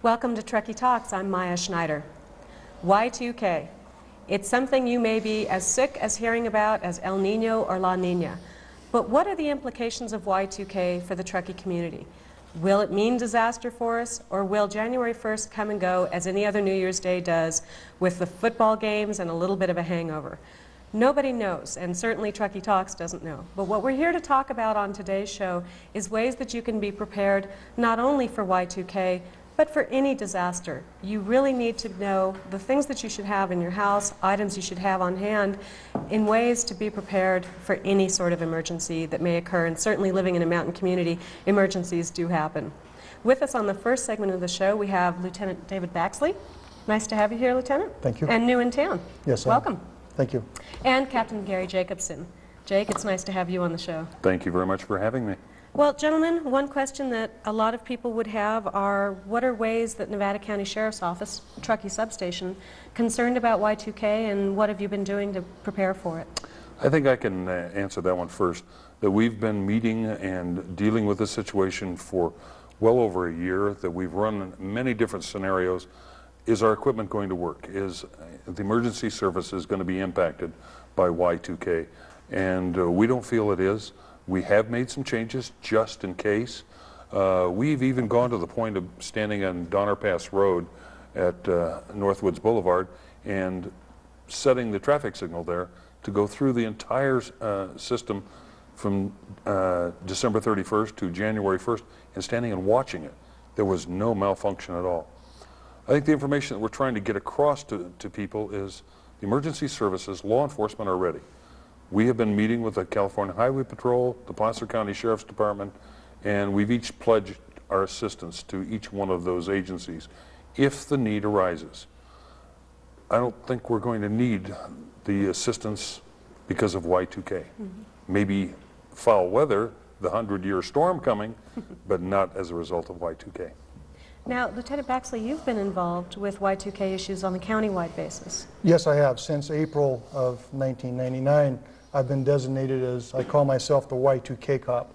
Welcome to Truckee Talks. I'm Maya Schneider. Y2k. It's something you may be as sick as hearing about as El Nino or La Nina. But what are the implications of Y2k for the Truckee community? Will it mean disaster for us, or will January 1st come and go as any other New Year's Day does, with the football games and a little bit of a hangover? Nobody knows, and certainly Truckee Talks doesn't know. But what we're here to talk about on today's show is ways that you can be prepared not only for Y2k, but for any disaster. You really need to know the things that you should have in your house, items you should have on hand, in ways to be prepared for any sort of emergency that may occur. And certainly living in a mountain community, emergencies do happen. With us on the first segment of the show, we have Lieutenant David Baxley. Nice to have you here, Lieutenant. Thank you. And new in town. Yes, welcome. Thank you. And Captain Gary Jacobson. Jake, it's nice to have you on the show. Thank you very much for having me. Well, gentlemen, one question that a lot of people would have are, what are ways that Nevada County Sheriff's Office, Truckee Substation, concerned about Y2k, and what have you been doing to prepare for it? I think I can answer that one first. That we've been meeting and dealing with this situation for well over a year, that we've run many different scenarios. Is our equipment going to work? Is the emergency services going to be impacted by Y2k? And we don't feel it is. We have made some changes just in case. We've even gone to the point of standing on Donner Pass Road at Northwoods Boulevard and setting the traffic signal there to go through the entire system from December 31st to January 1st and standing and watching it. There was no malfunction at all. I think the information that we're trying to get across to people is the emergency services, law enforcement are ready. We have been meeting with the California Highway Patrol, the Placer County Sheriff's Department, and we've each pledged our assistance to each one of those agencies if the need arises. I don't think we're going to need the assistance because of Y2k. Mm-hmm. Maybe foul weather, the 100-year storm coming, but not as a result of Y2k. Now, Lieutenant Baxley, you've been involved with Y2k issues on a county-wide basis. Yes, I have. Since April of 1999, I've been designated as, I call myself the Y2k cop.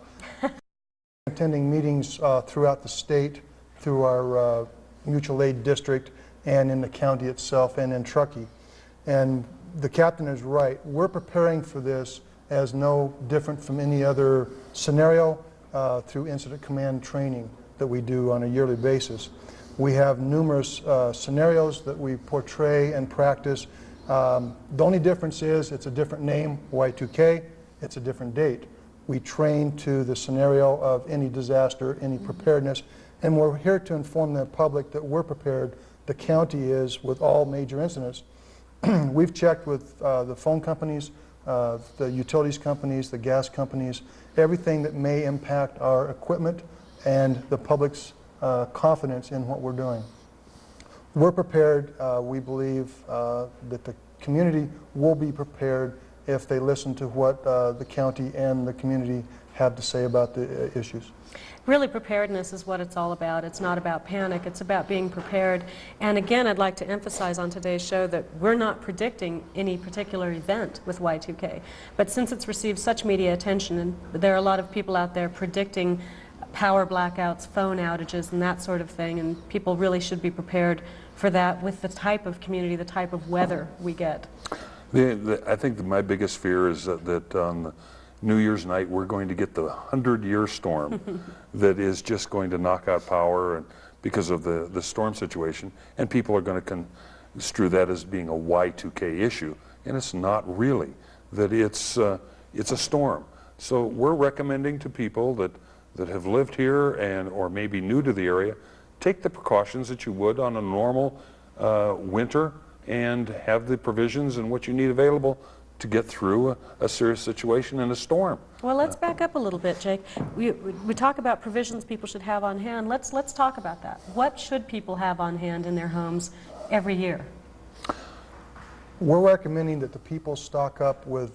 Attending meetings throughout the state, through our mutual aid district, and in the county itself, and in Truckee. And the captain is right. We're preparing for this as no different from any other scenario through incident command training that we do on a yearly basis. We have numerous scenarios that we portray and practice. The only difference is it's a different name, Y2k, it's a different date. We train to the scenario of any disaster, any preparedness, and we're here to inform the public that we're prepared. The county is with all major incidents. We've checked with the phone companies, the utilities companies, the gas companies, everything that may impact our equipment and the public's confidence in what we're doing. We're prepared. We believe that the community will be prepared if they listen to what the county and the community have to say about the issues. Really, preparedness is what it's all about. It's not about panic, it's about being prepared. And again, I'd like to emphasize on today's show that we're not predicting any particular event with Y2k. But since it's received such media attention, and there are a lot of people out there predicting power blackouts, phone outages, and that sort of thing, and people really should be prepared for that with the type of community, the type of weather we get. I think that my biggest fear is that on New Year's night we're going to get the 100-year storm that is just going to knock out power and because of the storm situation, and people are going to construe that as being a Y2k issue, and it's not really. That it's a storm. So we're recommending to people that have lived here and or maybe new to the area, take the precautions that you would on a normal winter and have the provisions and what you need available to get through a serious situation in a storm. Well, let's back up a little bit, Jake. We talk about provisions people should have on hand. Let's talk about that. What should people have on hand in their homes every year? We're recommending that the people stock up with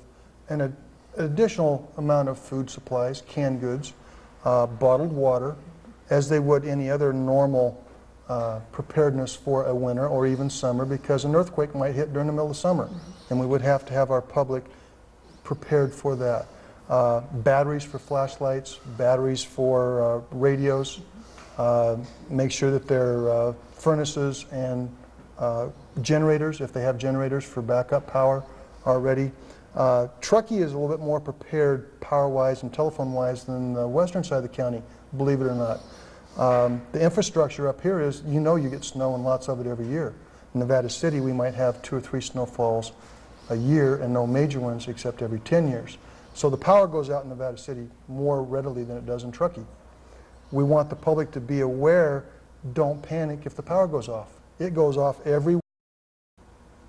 an additional amount of food supplies, canned goods, bottled water, as they would any other normal preparedness for a winter or even summer, because an earthquake might hit during the middle of summer, and we would have to have our public prepared for that. Batteries for flashlights, batteries for radios, make sure that they're furnaces and generators, if they have generators for backup power already. Truckee is a little bit more prepared power-wise and telephone-wise than the western side of the county, believe it or not. The infrastructure up here is, you get snow and lots of it every year. In Nevada City, we might have 2 or 3 snowfalls a year and no major ones except every 10 years. So the power goes out in Nevada City more readily than it does in Truckee. We want the public to be aware, don't panic if the power goes off. It goes off every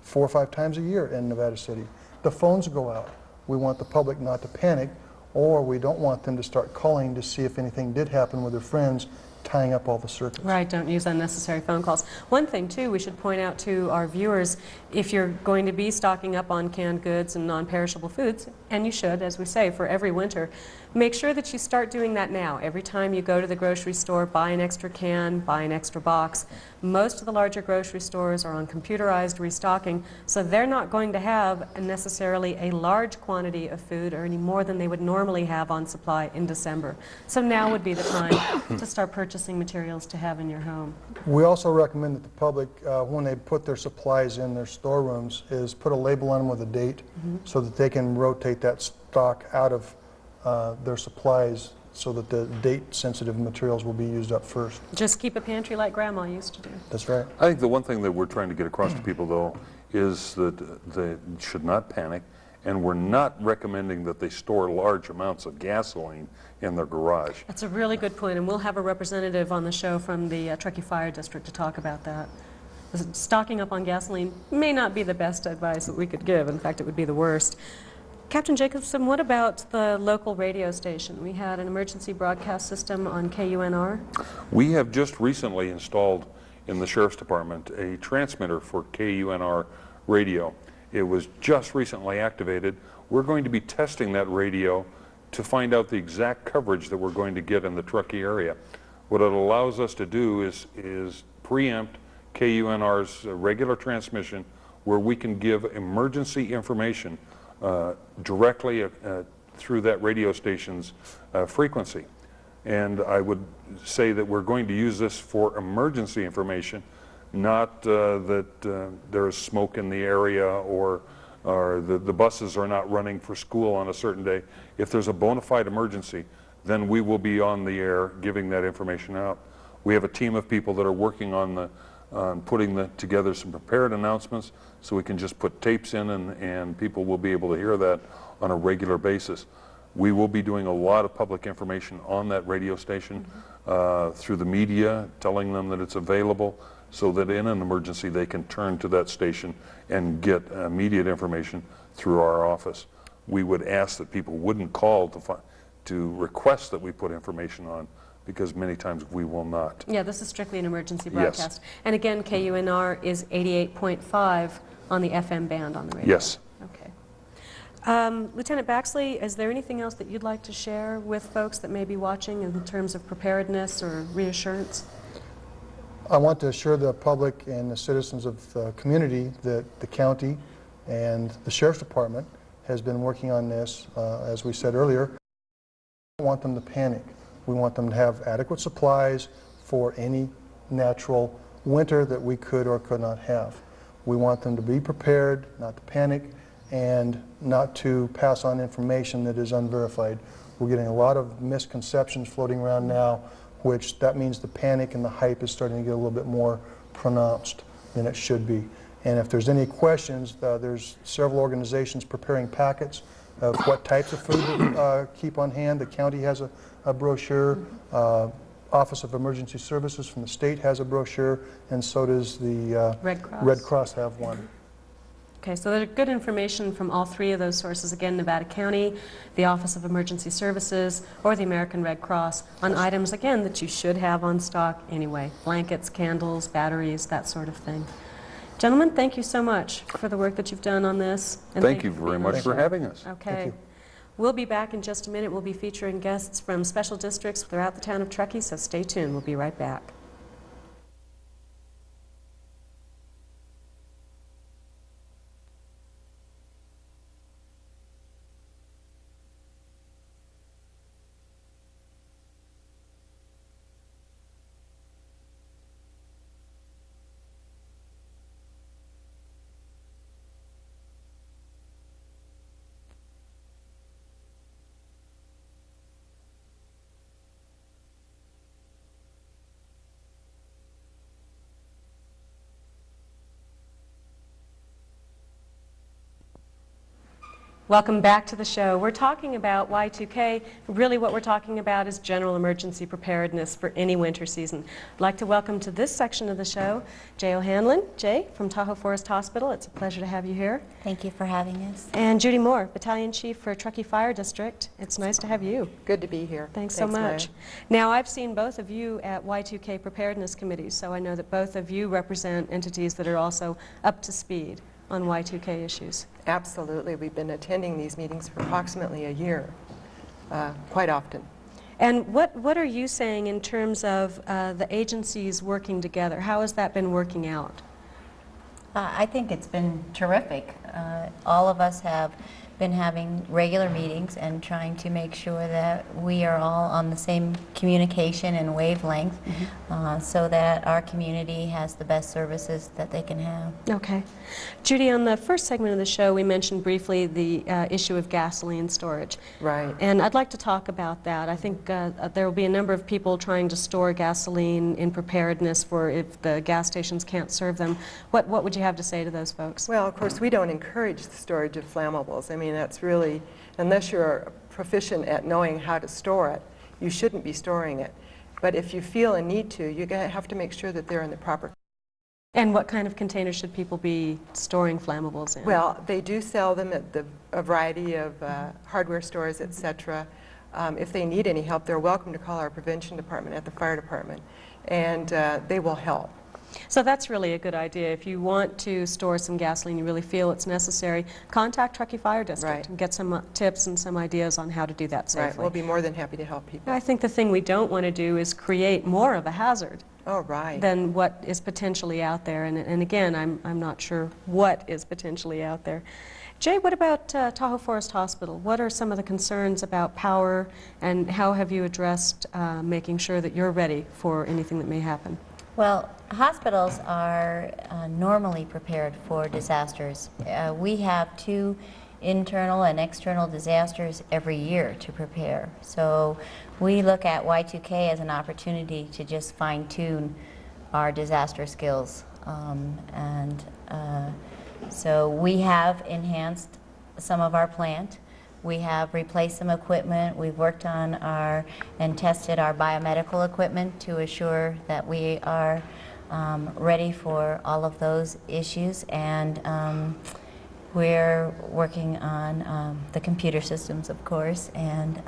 4 or 5 times a year in Nevada City. The phones go out. We want the public not to panic, or we don't want them to start calling to see if anything did happen with their friends, tying up all the circuits. Right, don't use unnecessary phone calls. One thing, too, we should point out to our viewers, if you're going to be stocking up on canned goods and non-perishable foods, and you should, as we say, for every winter, make sure that you start doing that now. Every time you go to the grocery store, buy an extra can, buy an extra box. Most of the larger grocery stores are on computerized restocking, so they're not going to have necessarily a large quantity of food or any more than they would normally have on supply in December. So now would be the time to start purchasing materials to have in your home. We also recommend that the public, when they put their supplies in their storerooms, is put a label on them with a date so that they can rotate that stock out of their supplies so that the date-sensitive materials will be used up first. Just keep a pantry like Grandma used to do. That's right. I think the one thing that we're trying to get across to people, though, is that they should not panic, and we're not recommending that they store large amounts of gasoline in their garage. That's a really good point, and we'll have a representative on the show from the Truckee Fire District to talk about that. Stocking up on gasoline may not be the best advice that we could give. In fact, it would be the worst. Captain Jacobson, what about the local radio station? We had an emergency broadcast system on KUNR. We have just recently installed in the Sheriff's Department a transmitter for KUNR radio. It was just recently activated. We're going to be testing that radio to find out the exact coverage that we're going to get in the Truckee area. What it allows us to do is preempt KUNR's regular transmission, where we can give emergency information directly through that radio station's frequency. And I would say that we're going to use this for emergency information, not that there is smoke in the area or the buses are not running for school on a certain day. If there's a bona fide emergency, then we will be on the air giving that information out. We have a team of people that are working on putting together some prepared announcements so we can just put tapes in and people will be able to hear that on a regular basis. We will be doing a lot of public information on that radio station through the media, telling them that it's available so that in an emergency they can turn to that station and get immediate information through our office. We would ask that people wouldn't call to request that we put information on, because many times we will not. Yeah, this is strictly an emergency broadcast. Yes. And again, KUNR is 88.5 on the FM band on the radio. Yes. Okay. Lieutenant Baxley, is there anything else that you'd like to share with folks that may be watching in terms of preparedness or reassurance? I want to assure the public and the citizens of the community that the county and the Sheriff's Department has been working on this, as we said earlier. We don't want them to panic. We want them to have adequate supplies for any natural winter that we could or could not have. We want them to be prepared, not to panic, and not to pass on information that is unverified. We're getting a lot of misconceptions floating around now, which that means the panic and the hype is starting to get a little bit more pronounced than it should be. And if there's any questions, there's several organizations preparing packets of what types of food to keep on hand. The county has a brochure. Office of Emergency Services from the state has a brochure, and so does the Red Cross have one. Okay, so there's good information from all three of those sources. Again, Nevada County, the Office of Emergency Services, or the American Red Cross on items, again, that you should have on stock anyway. Blankets, candles, batteries, that sort of thing. Gentlemen, thank you so much for the work that you've done on this. And Thank you very much for having us. Okay. We'll be back in just a minute. We'll be featuring guests from special districts throughout the town of Truckee, so stay tuned. We'll be right back. Welcome back to the show. We're talking about Y2K. Really what we're talking about is general emergency preparedness for any winter season. I'd like to welcome to this section of the show Jay O'Hanlon. Jay, from Tahoe Forest Hospital. It's a pleasure to have you here. Thank you for having us. And Judy Moore, Battalion Chief for Truckee Fire District. It's nice to have you. Good to be here. Thanks so much. Now, I've seen both of you at Y2K Preparedness Committees, so I know that both of you represent entities that are also up to speed on Y2K issues. Absolutely. We've been attending these meetings for approximately a year, quite often. And what are you saying in terms of the agencies working together? How has that been working out? I think it's been terrific. All of us have been having regular meetings and trying to make sure that we are all on the same communication and wavelength, so that our community has the best services that they can have. Okay. Judy, on the first segment of the show, we mentioned briefly the issue of gasoline storage. Right. And I'd like to talk about that. I think there will be a number of people trying to store gasoline in preparedness for if the gas stations can't serve them. What would you have to say to those folks? Well, of course, we don't encourage the storage of flammables. I mean, that's really, unless you're proficient at knowing how to store it, you shouldn't be storing it. But if you feel a need to, you have to make sure that they're in the proper. And what kind of containers should people be storing flammables in? Well, they do sell them at a variety of hardware stores, etc. If they need any help, they're welcome to call our prevention department at the fire department, and they will help. So that's really a good idea. If you want to store some gasoline, you really feel it's necessary, contact Truckee Fire District Right. and get some tips and some ideas on how to do that safely. Right. We'll be more than happy to help people. I think the thing we don't want to do is create more of a hazard Oh, right. than what is potentially out there. And again, I'm not sure what is potentially out there. Jay, what about Tahoe Forest Hospital? What are some of the concerns about power, and how have you addressed making sure that you're ready for anything that may happen? Well, hospitals are normally prepared for disasters. We have 2 internal and external disasters every year to prepare. So we look at Y2K as an opportunity to just fine-tune our disaster skills. So we have enhanced some of our plant. We have replaced some equipment. We've worked on and tested our biomedical equipment to assure that we are ready for all of those issues. And we're working on the computer systems, of course. And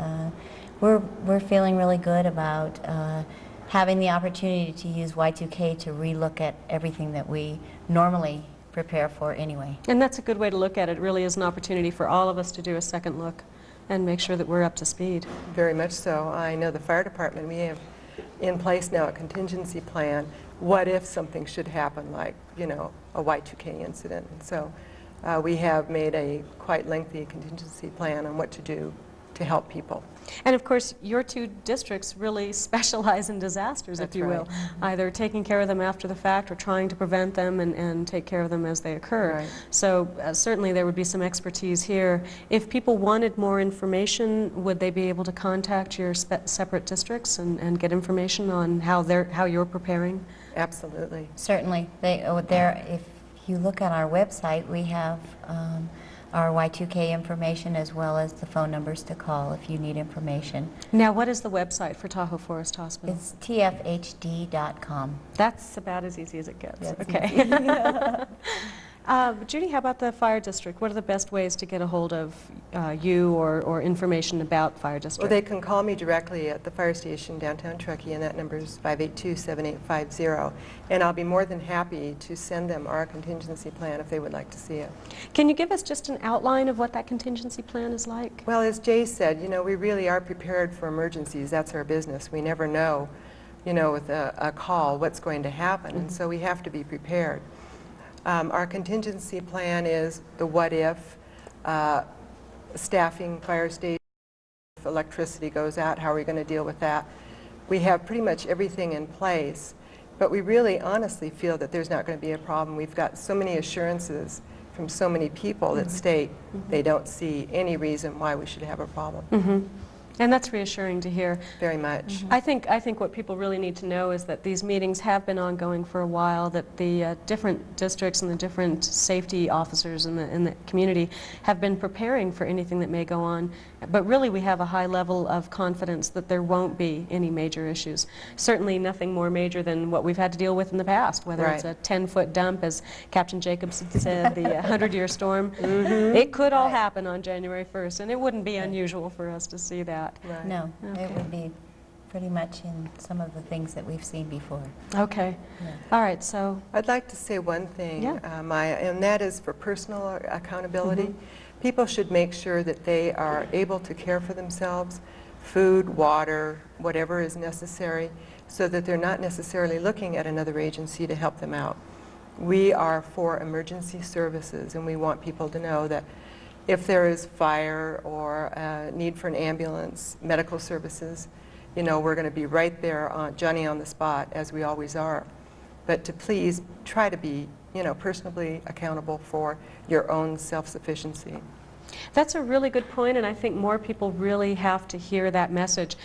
we're feeling really good about having the opportunity to use Y2K to relook at everything that we normally prepare for anyway. And that's a good way to look at it. It really is an opportunity for all of us to do a second look and make sure that we're up to speed. Very much so. I know the fire department, we have in place now a contingency plan. What if something should happen, like, you know, a Y2K incident? And so we have made a quite lengthy contingency plan on what to do to help people. And of course, your 2 districts really specialize in disasters, That's if you will, either taking care of them after the fact or trying to prevent them and take care of them as they occur. Right. So certainly there would be some expertise here. If people wanted more information, would they be able to contact your separate districts and get information on how you're preparing? Absolutely. Certainly. If you look on our website, we have our Y2K information as well as the phone numbers to call if you need information. Now, what is the website for Tahoe Forest Hospital? It's tfhd.com. That's about as easy as it gets. That's okay. Judy, how about the fire district? What are the best ways to get a hold of you or information about fire district? Well, they can call me directly at the fire station downtown Truckee, and that number is 582-7850. And I'll be more than happy to send them our contingency plan if they would like to see it. Can you give us just an outline of what that contingency plan is like? Well, as Jay said, you know, we really are prepared for emergencies. That's our business. We never know, you know, with a call what's going to happen, and so we have to be prepared. Our contingency plan is the what if, staffing fire station, if electricity goes out, how are we going to deal with that? We have pretty much everything in place, but we really honestly feel that there's not going to be a problem. We've got so many assurances from so many people that state they don't see any reason why we should have a problem. And that's reassuring to hear. Very much. I think what people really need to know is that these meetings have been ongoing for a while, that the different districts and the different safety officers in the community have been preparing for anything that may go on. But really we have a high level of confidence that there won't be any major issues. Certainly nothing more major than what we've had to deal with in the past, whether it's a 10-foot dump, as Captain Jacobs said, the 100-year storm. It could all happen on January 1st, and it wouldn't be unusual for us to see that. Right. No, Okay. it would be pretty much in some of the things that we've seen before. Okay. Yeah. All right, so I'd like to say one thing, Yeah. Maya, and that is for personal accountability. People should make sure that they are able to care for themselves, food, water, whatever is necessary, so that they're not necessarily looking at another agency to help them out. We are for emergency services, and we want people to know that if there is fire or a need for an ambulance, medical services, you know, we're going to be right there on Johnny on the spot, as we always are. But to please try to be, you know, personally accountable for your own self-sufficiency. that's a really good point, and I think more people really have to hear that message.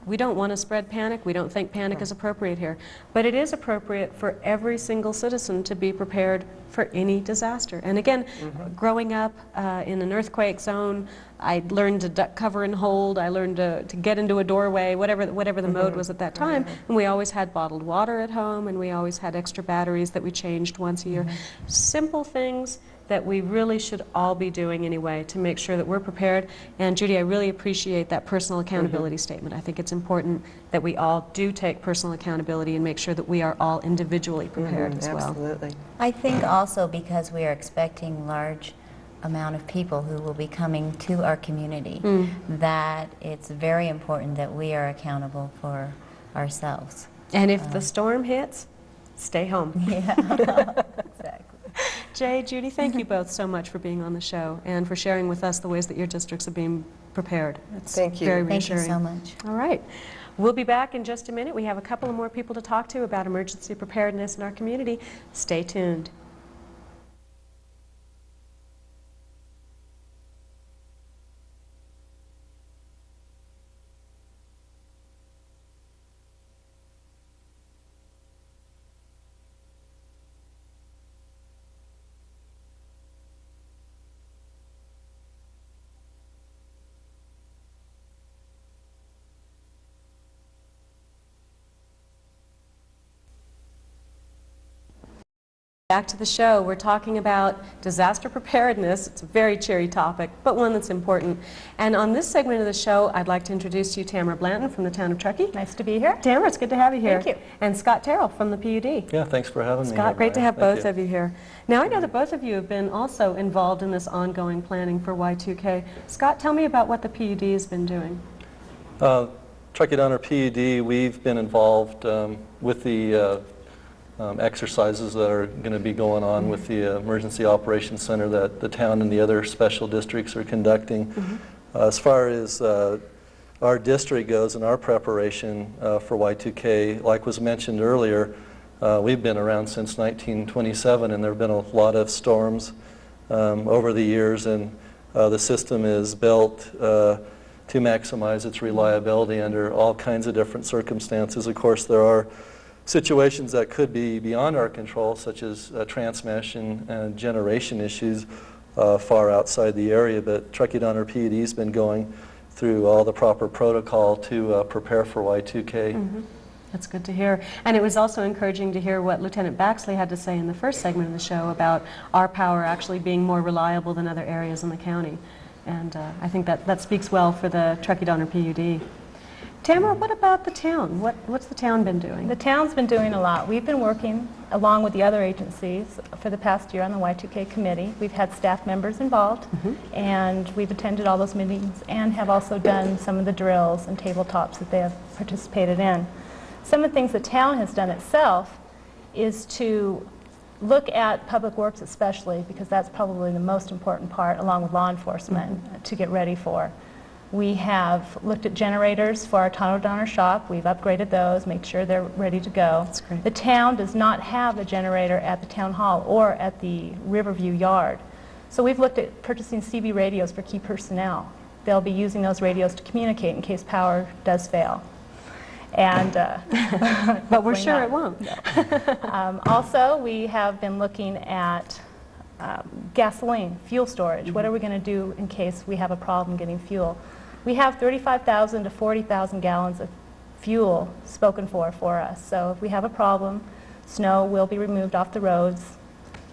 We don't want to spread panic. We don't think panic is appropriate here. But it is appropriate for every single citizen to be prepared for any disaster. And again, growing up in an earthquake zone, I learned to duck, cover, and hold. I learned to get into a doorway, whatever the mode was at that time. And we always had bottled water at home, and we always had extra batteries that we changed once a year. Simple things that we really should all be doing anyway to make sure that we're prepared. And Judy, I really appreciate that personal accountability statement. I think it's important that we all do take personal accountability and make sure that we are all individually prepared as well. Absolutely. I think also because we are expecting large amount of people who will be coming to our community, that it's very important that we are accountable for ourselves. And if the storm hits, stay home. Yeah, exactly. Jay, Judy, thank you both so much for being on the show and for sharing with us the ways that your districts are being prepared. It's Thank you. very Thank you reassuring. so much. All right. We'll be back in just a minute. We have a couple of more people to talk to about emergency preparedness in our community. Stay tuned. Back to the show. We're talking about disaster preparedness. It's a very cheery topic, but one that's important. And on this segment of the show, I'd like to introduce to you Tamara Blanton from the town of Truckee. Nice to be here. Tamara, it's good to have you here. Thank you. And Scott Terrell from the PUD. Yeah, thanks for having me. Scott, great to have Thank both you. of you here. Now, I know that both of you have been also involved in this ongoing planning for Y2K. Scott, tell me about what the PUD has been doing. Truckee Donner PUD, we've been involved with the exercises that are going to be going on with the Emergency Operations Center that the town and the other special districts are conducting. As far as our district goes and our preparation for Y2K, like was mentioned earlier, we've been around since 1927, and there have been a lot of storms over the years, and the system is built to maximize its reliability under all kinds of different circumstances. Of course, there are situations that could be beyond our control, such as transmission and generation issues far outside the area, but Truckee Donner PUD has been going through all the proper protocol to prepare for Y2K. That's good to hear. And it was also encouraging to hear what Lieutenant Baxley had to say in the first segment of the show about our power actually being more reliable than other areas in the county. And I think that speaks well for the Truckee Donner PUD. Tamara, what about the town? What's the town been doing? The town's been doing a lot. We've been working along with the other agencies for the past year on the Y2K committee. We've had staff members involved, and we've attended all those meetings and have also done some of the drills and tabletops that they have participated in. Some of the things the town has done itself is to look at public works especially, because that's probably the most important part, along with law enforcement, to get ready for. We have looked at generators for our Tono Donner shop. We've upgraded those, made sure they're ready to go. That's great. The town does not have a generator at the town hall or at the Riverview yard. So we've looked at purchasing CB radios for key personnel they'll be using those radios to communicate in case power does fail. And but we're sure it won't. Also, we have been looking at gasoline, fuel storage. What are we going to do in case we have a problem getting fuel? We have 35,000 to 40,000 gallons of fuel spoken for us. So if we have a problem, snow will be removed off the roads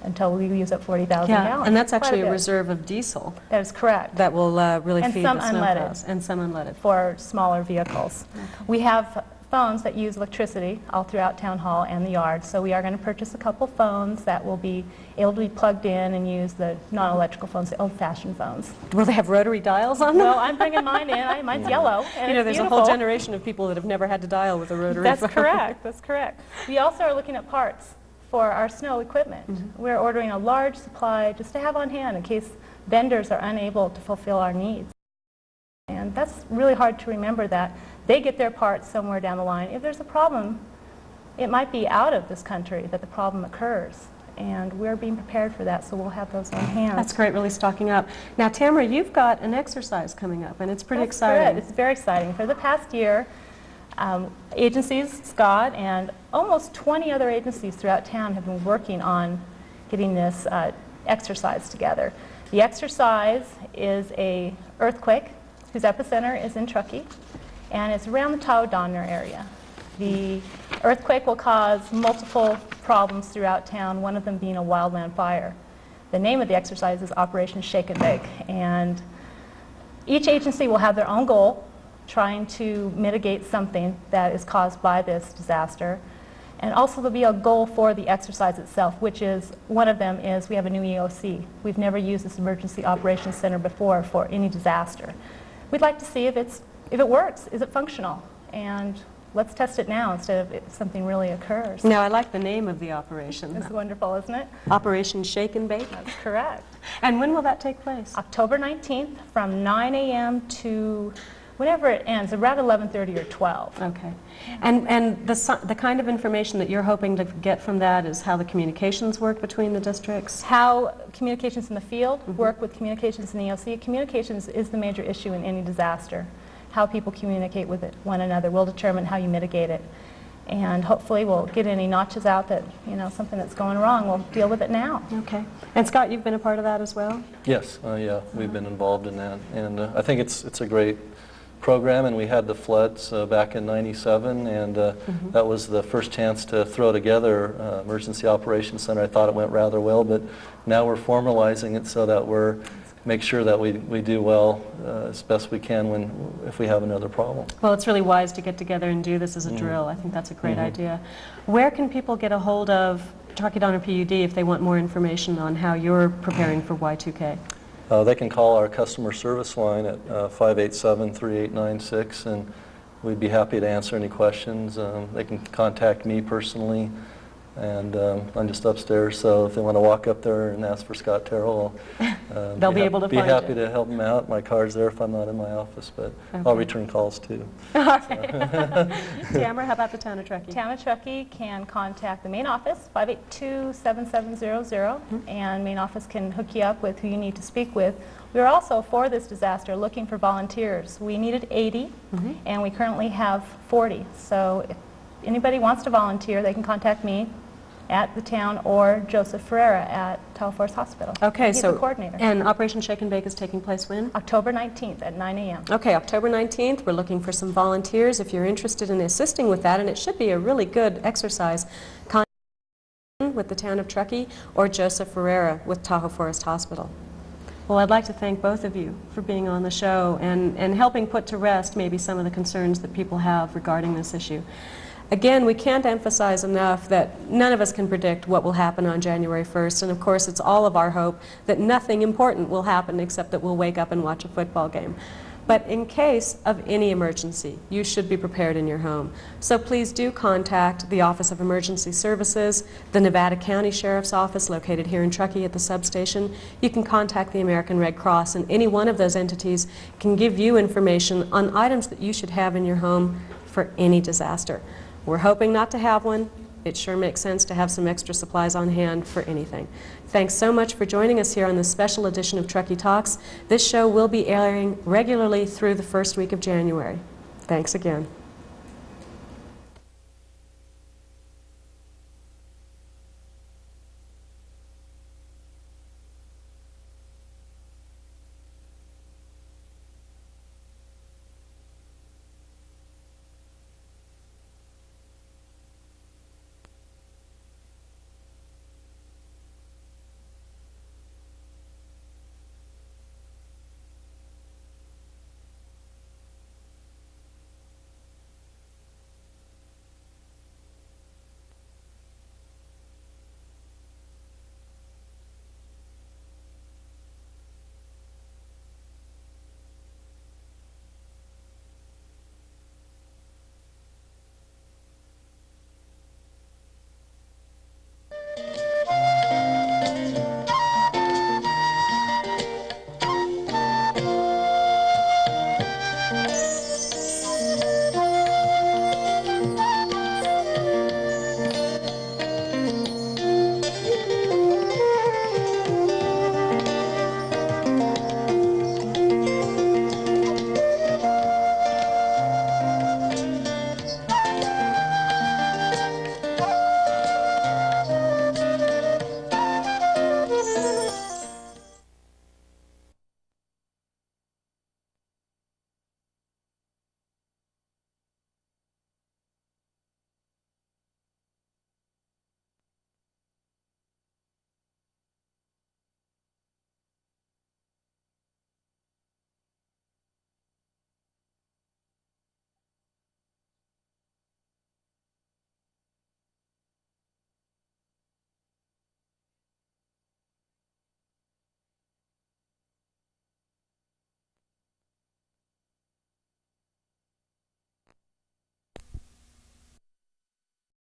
until we use up 40,000 gallons. And that's Quite actually a bit. reserve of diesel That is correct. that will really And feed some the snowplows. unleaded. And some unleaded. For smaller vehicles. We have phones that use electricity all throughout Town Hall and the yard, so we are going to purchase a couple phones that will be able to be plugged in and use the non-electrical phones, the old-fashioned phones. Will they have rotary dials on them? Well, I'm bringing mine in. Mine's yellow, and You know, it's there's a beautiful. whole generation of people that have never had to dial with a rotary That's phone. correct. That's correct. We also are looking at parts for our snow equipment. We're ordering a large supply just to have on hand in case vendors are unable to fulfill our needs. And that's really hard to remember that they get their parts somewhere down the line. If there's a problem, it might be out of this country that the problem occurs. And we're being prepared for that, so we'll have those on hand. That's great, really stocking up. Now, Tamara, you've got an exercise coming up, and it's pretty That's exciting. correct. It's very exciting. For the past year, agencies, Scott, and almost 20 other agencies throughout town have been working on getting this exercise together. The exercise is a earthquake whose epicenter is in Truckee, and it's around the Tahoe-Donner area. The earthquake will cause multiple problems throughout town, one of them being a wildland fire. The name of the exercise is Operation Shake and Bake, and each agency will have their own goal, trying to mitigate something that is caused by this disaster. And also there'll be a goal for the exercise itself, which is, one of them is we have a new EOC. We've never used this Emergency Operations Center before for any disaster. We'd like to see if it works, is it functional? And let's test it now instead of if something really occurs. Now, I like the name of the operation. It's wonderful, isn't it? Operation Shake and Bake. That's correct. And when will that take place? October 19th from 9 a.m. to whenever it ends, around 11:30 or 12. Okay. And the kind of information that you're hoping to get from that is how the communications work between the districts? How communications in the field work with communications in the EOC. Communications is the major issue in any disaster. How people communicate with one another will determine how you mitigate it. And hopefully we'll get any notches out that, you know, something that's going wrong, we'll deal with it now. Okay. And Scott, you've been a part of that as well? Yes, yeah, we've been involved in that, and I think it's a great program, and we had the floods back in '97, and that was the first chance to throw together Emergency Operations Center. I thought it went rather well, but now we're formalizing it so that make sure that we do well as best we can if we have another problem. Well, it's really wise to get together and do this as a drill. I think that's a great idea. Where can people get a hold of Truckee-Donner PUD if they want more information on how you're preparing for Y2K? They can call our customer service line at 587-3896, and we'd be happy to answer any questions. They can contact me personally, and I'm just upstairs, so if they want to walk up there and ask for Scott Terrell, they'll be able to be find happy you. to help them out. My card's there if I'm not in my office, but I'll return calls too. Tamara, how about the town of Truckee? Town of Truckee can contact the main office, 582-7700, and main office can hook you up with who you need to speak with. We are also, for this disaster, looking for volunteers. We needed 80, and we currently have 40. So if anybody wants to volunteer, they can contact me at the town or Joseph Ferreira at Tahoe Forest Hospital. Okay, He's so the coordinator. and Operation Shake and Bake is taking place when? October 19th at 9 a.m. Okay, October 19th, we're looking for some volunteers if you're interested in assisting with that, and it should be a really good exercise. Contact with the town of Truckee or Joseph Ferreira with Tahoe Forest Hospital. Well, I'd like to thank both of you for being on the show and helping put to rest maybe some of the concerns that people have regarding this issue. Again, we can't emphasize enough that none of us can predict what will happen on January 1st, and of course it's all of our hope that nothing important will happen except that we'll wake up and watch a football game. But in case of any emergency, you should be prepared in your home. So please do contact the Office of Emergency Services, the Nevada County Sheriff's Office located here in Truckee at the substation. You can contact the American Red Cross, and any one of those entities can give you information on items that you should have in your home for any disaster. We're hoping not to have one, it sure makes sense to have some extra supplies on hand for anything. Thanks so much for joining us here on this special edition of Truckee Talks. This show will be airing regularly through the first week of January. Thanks again.